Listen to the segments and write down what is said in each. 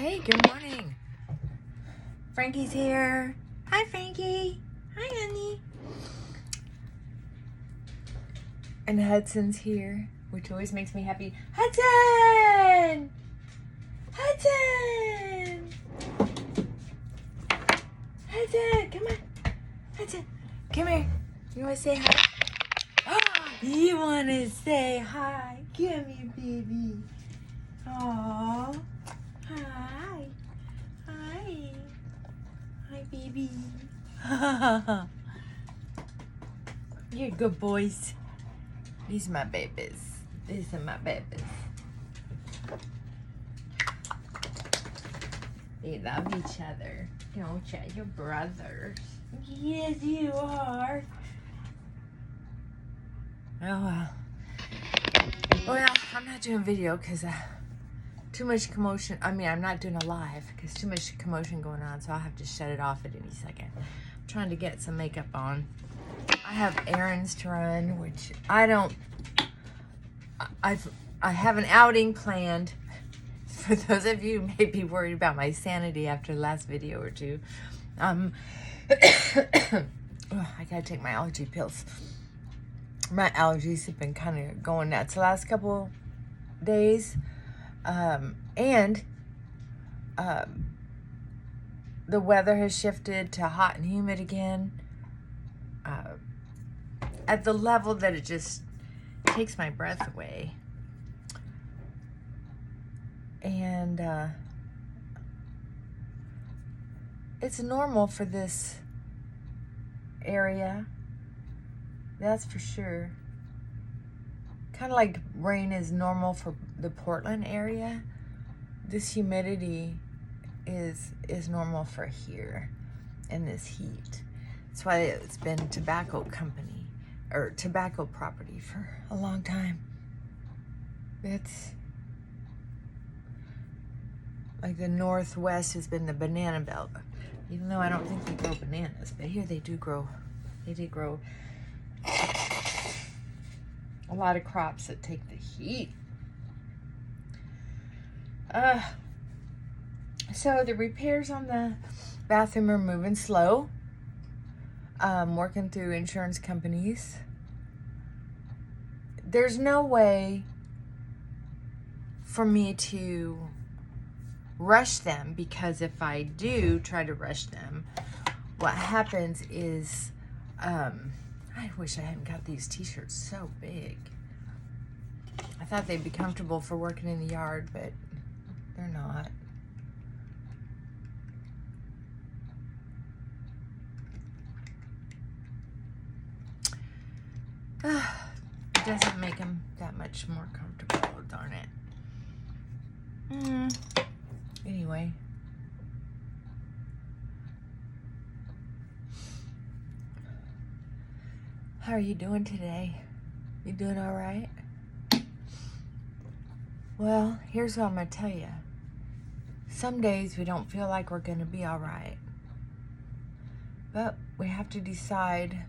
Hey, good morning. Frankie's here. Hi, Frankie. Hi, honey. And Hudson's here, which always makes me happy. Hudson! Hudson! Hudson, come on. Hudson, come here. You want to say hi? Oh, you want to say hi? Come here, baby. Aww. Hi. Hi. Hi, baby. You're good boys. These are my babies. These are my babies. They love each other. Don't you? You're brothers. Yes, you are. Oh, well. Well, I'm not doing video because too much commotion. I mean, I'm not doing a live because too much commotion going on, so I'll have to shut it off at any second. I'm trying to get some makeup on. I have errands to run, which I have an outing planned. For those of you who may be worried about my sanity after the last video or two, oh, I gotta take my allergy pills. My allergies have been kind of going nuts the last couple days. The weather has shifted to hot and humid again. At the level that it just takes my breath away. And it's normal for this area, that's for sure. Kind of like rain is normal for the Portland area. This humidity is normal for here in this heat. That's why it's been tobacco company or tobacco property for a long time. It's like the Northwest has been the banana belt. Even though I don't think they grow bananas, but here they do grow. They did grow a lot of crops that take the heat. So the repairs on the bathroom are moving slow. Working through insurance companies. There's no way for me to rush them, because if I do try to rush them, what happens is, I wish I hadn't got these t-shirts so big. I thought they'd be comfortable for working in the yard, but they're not. It doesn't make them that much more comfortable, darn it. Anyway. How are you doing today? You doing all right? Well, here's what I'm going to tell you. Some days we don't feel like we're going to be all right. But we have to decide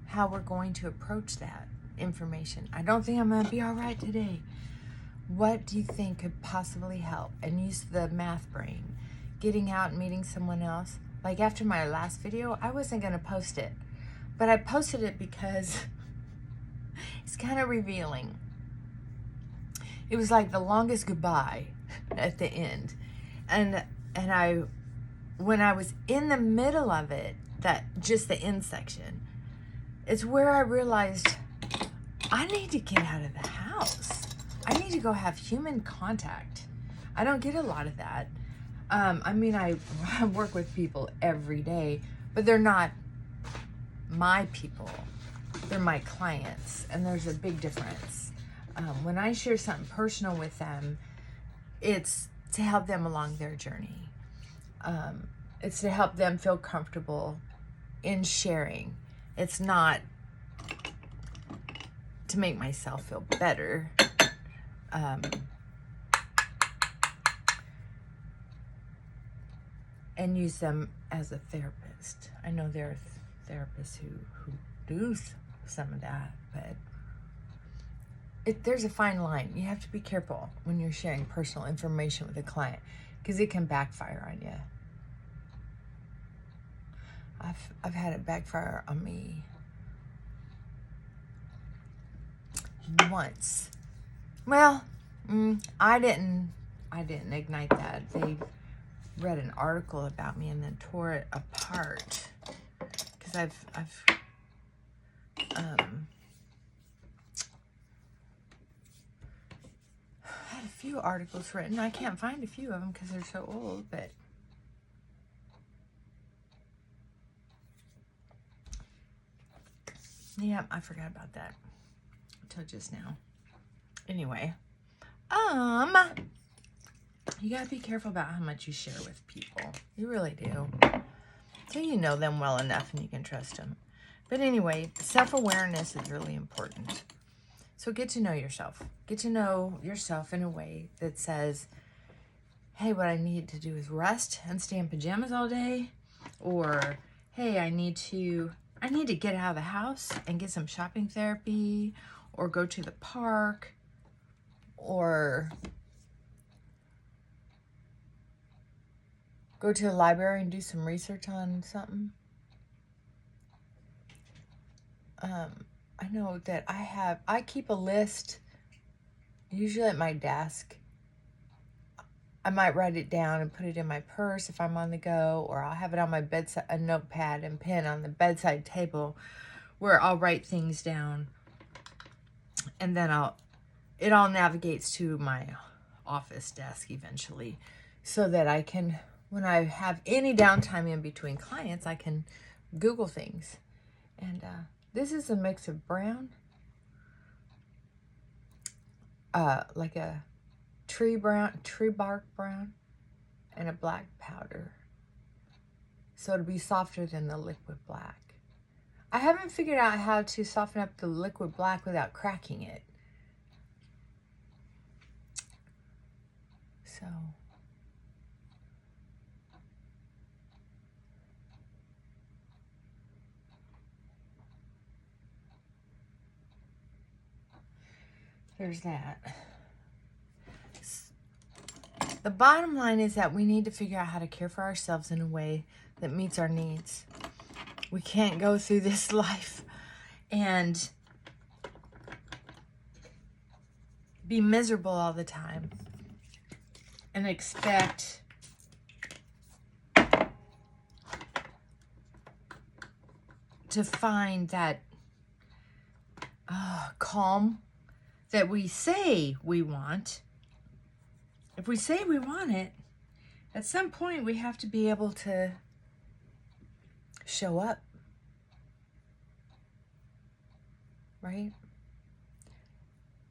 how we're going to approach that information. I don't think I'm going to be all right today. What do you think could possibly help? And use the math brain. Getting out and meeting someone else. Like after my last video, I wasn't going to post it. But I posted it because it's kind of revealing. It was like the longest goodbye at the end. And when I was in the middle of it, just the end section, it's where I realized I need to get out of the house. I need to go have human contact. I don't get a lot of that. I mean, I work with people every day, but they're not my people. They're my clients, and there's a big difference. When I share something personal with them, it's to help them along their journey. It's to help them feel comfortable in sharing. It's not to make myself feel better. And use them as a therapist. I know there are therapists who do some of that, but there's a fine line. You have to be careful when you're sharing personal information with a client because it can backfire on you. I've had it backfire on me once. Well, I didn't ignite that. They read an article about me and then tore it apart because I've had a few articles written. I can't find a few of them because they're so old, but yeah, I forgot about that until just now. Anyway, you gotta be careful about how much you share with people. You really do. Till you know them well enough and you can trust them. But anyway, self-awareness is really important. So get to know yourself. Get to know yourself in a way that says, hey, what I need to do is rest and stay in pajamas all day. Or, hey, I need to get out of the house and get some shopping therapy, or go to the park, or go to the library and do some research on something. I know that I keep a list, usually at my desk. I might write it down and put it in my purse if I'm on the go, or I'll have it on my bedside, a notepad and pen on the bedside table where I'll write things down. And then it all navigates to my office desk eventually, so that I can, when I have any downtime in between clients, I can Google things. And this is a mix of brown, like a tree bark brown, and a black powder. So it'll be softer than the liquid black. I haven't figured out how to soften up the liquid black without cracking it. So there's that. The bottom line is that we need to figure out how to care for ourselves in a way that meets our needs. We can't go through this life and be miserable all the time and expect to find that calm that we say we want. If we say we want it, at some point we have to be able to show up, right?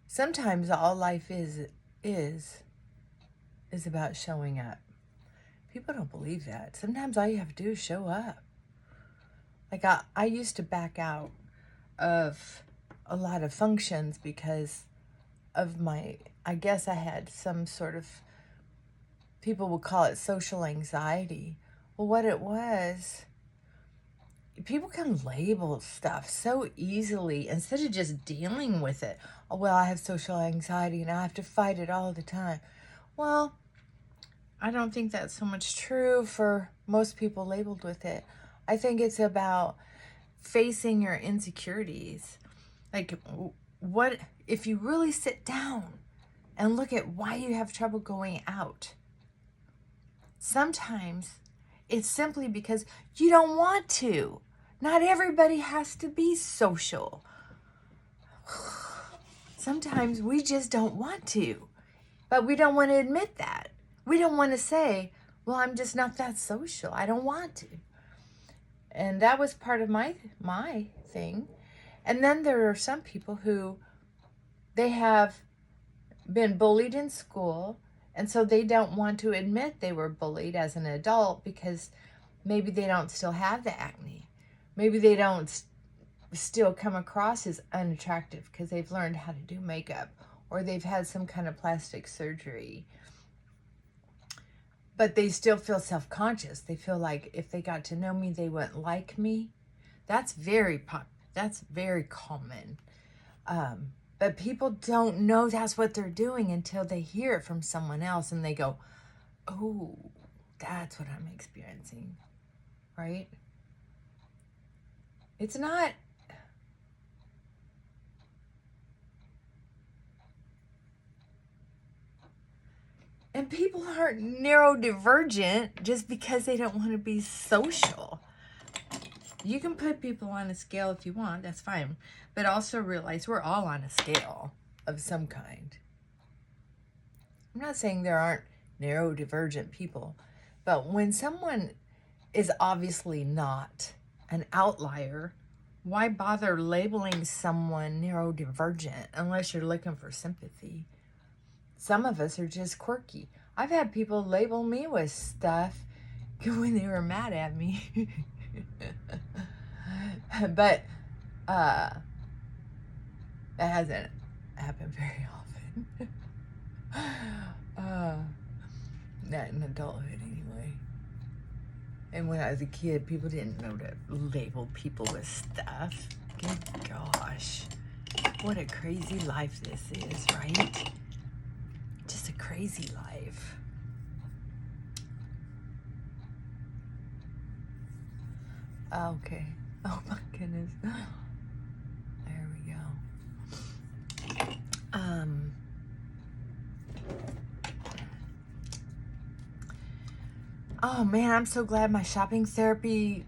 Sometimes all life is about showing up. People don't believe that. Sometimes all you have to do is show up. Like I used to back out of a lot of functions because of I guess I had some sort of, people would call it social anxiety. Well, what it was, people can label stuff so easily instead of just dealing with it. Oh, well, I have social anxiety and I have to fight it all the time. Well, I don't think that's so much true for most people labeled with it. I think it's about facing your insecurities. Like, what if you really sit down and look at why you have trouble going out? Sometimes it's simply because you don't want to. Not everybody has to be social. Sometimes we just don't want to, but we don't want to admit that. We don't want to say, well, I'm just not that social. I don't want to. And that was part of my thing. And then there are some people who, they have been bullied in school, and so they don't want to admit they were bullied as an adult because maybe they don't still have the acne. Maybe they don't still come across as unattractive because they've learned how to do makeup, or they've had some kind of plastic surgery. But they still feel self-conscious. They feel like if they got to know me, they wouldn't like me. That's very common. But But people don't know that's what they're doing until they hear it from someone else and they go, oh, that's what I'm experiencing, right? It's not. And people aren't neurodivergent just because they don't want to be social. You can put people on a scale if you want, that's fine. But also realize we're all on a scale of some kind. I'm not saying there aren't neurodivergent people, but when someone is obviously not an outlier, why bother labeling someone neurodivergent unless you're looking for sympathy? Some of us are just quirky. I've had people label me with stuff when they were mad at me. But that hasn't happened very often. Not in adulthood anyway. And when I was a kid, people didn't know to label people with stuff. Good gosh. What a crazy life this is, right? Just a crazy life. Okay. Oh my goodness. There we go. Oh man, I'm so glad my shopping therapy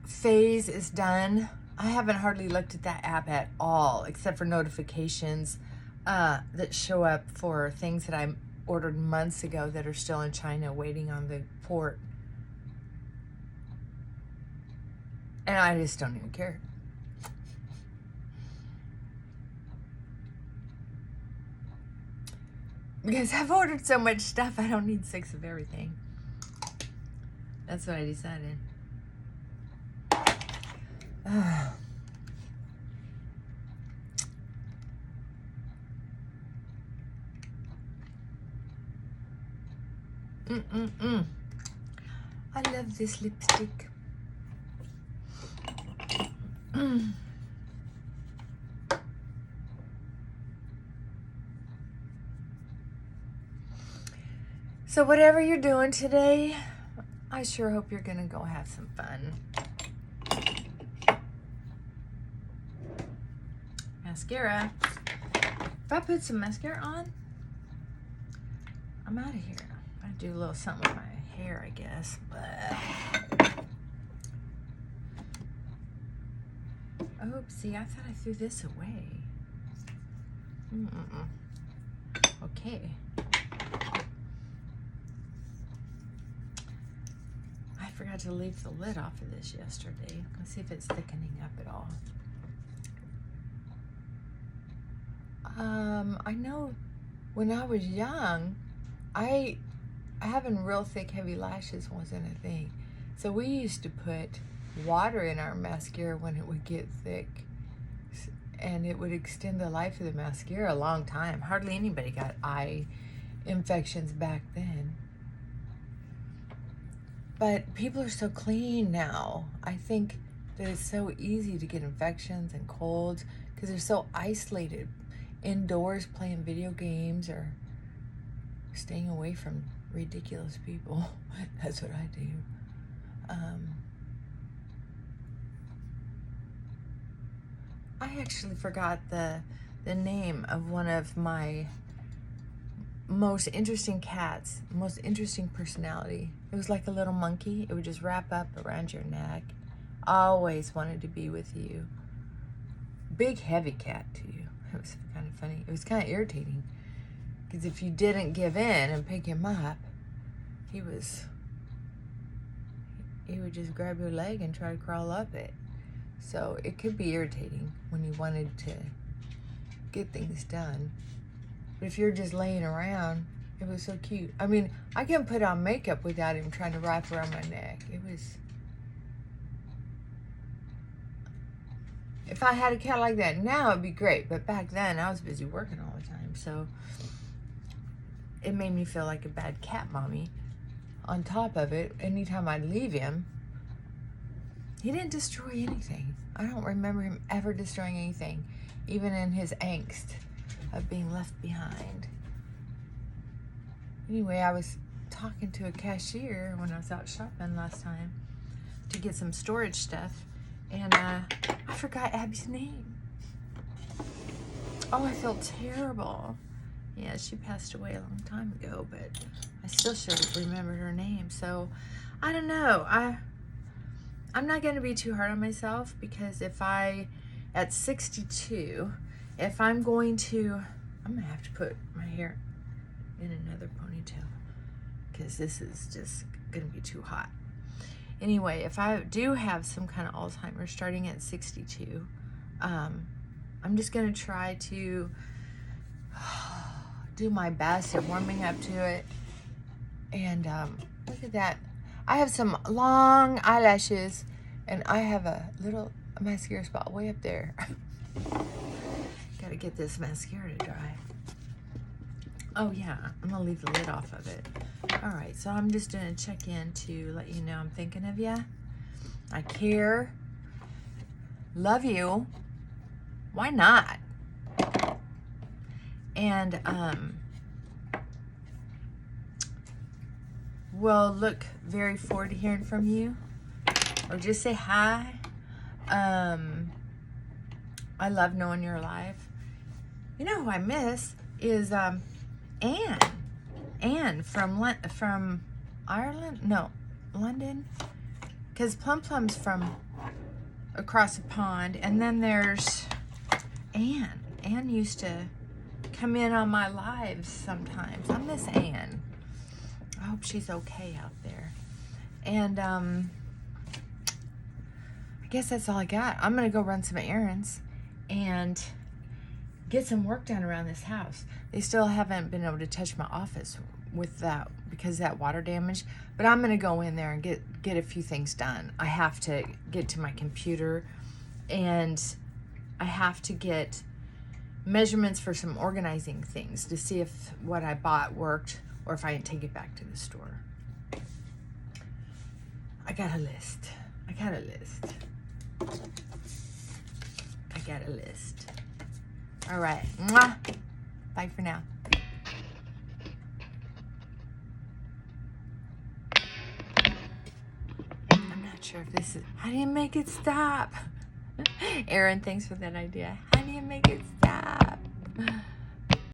phase is done. I haven't hardly looked at that app at all, except for notifications that show up for things that I ordered months ago that are still in China waiting on the port. And I just don't even care. Because I've ordered so much stuff, I don't need 6 of everything. That's what I decided. I love this lipstick. So whatever you're doing today, I sure hope you're gonna go have some fun. Mascara. If I put some mascara on, I'm out of here. I do a little something with my hair, I guess. Oopsie, I thought I threw this away. Okay. I forgot to leave the lid off of this yesterday. Let's see if it's thickening up at all. I know when I was young, having real thick, heavy lashes wasn't a thing. So we used to put water in our mascara when it would get thick, and it would extend the life of the mascara a long time. Hardly anybody got eye infections back then. But people are so clean now. I think that it's so easy to get infections and colds because they're so isolated indoors playing video games or staying away from ridiculous people. That's what I do. I actually forgot the name of one of my most interesting cats, most interesting personality. It was like a little monkey. It would just wrap up around your neck. Always wanted to be with you. Big, heavy cat too. It was kind of funny. It was kind of irritating because if you didn't give in and pick him up, he would just grab your leg and try to crawl up it. So it could be irritating when you wanted to get things done. But if you're just laying around, it was so cute. I mean, I couldn't put on makeup without him trying to wrap around my neck. It was... If I had a cat like that now, it'd be great. But back then, I was busy working all the time. So it made me feel like a bad cat mommy. On top of it, anytime I'd leave him, he didn't destroy anything. I don't remember him ever destroying anything. even in his angst of being left behind. Anyway, I was talking to a cashier when I was out shopping last time to get some storage stuff, and I forgot Abby's name. Oh, I felt terrible. Yeah, she passed away a long time ago, but I still should have remembered her name. So, I don't know. I'm not going to be too hard on myself, because if at 62, if I'm going to have to put my hair in another ponytail, because this is just going to be too hot. Anyway, if I do have some kind of Alzheimer's starting at 62, I'm just going to try to do my best at warming up to it. And look at that. I have some long eyelashes, and I have a little mascara spot way up there. Gotta get this mascara to dry. Oh yeah, I'm gonna leave the lid off of it. All right, so I'm just gonna check in to let you know I'm thinking of you. I care. Love you. Why not? And we'll look very forward to hearing from you, or just say hi. I love knowing you're alive. You know who I miss is Anne from Ireland? No, London. Because Plum Plum's from across the pond. And then there's Anne. Anne used to come in on my lives sometimes. I miss Anne. I hope she's okay out there. And I guess that's all I got. I'm going to go run some errands and get some work done around this house. They still haven't been able to touch my office with that because of that water damage, but I'm gonna go in there and get a few things done. I have to get to my computer, and I have to get measurements for some organizing things to see if what I bought worked or if I can take it back to the store. I got a list. All right. Mwah. Bye for now. I'm not sure if this is... How do you make it stop? Aaron, thanks for that idea. How do you make it stop?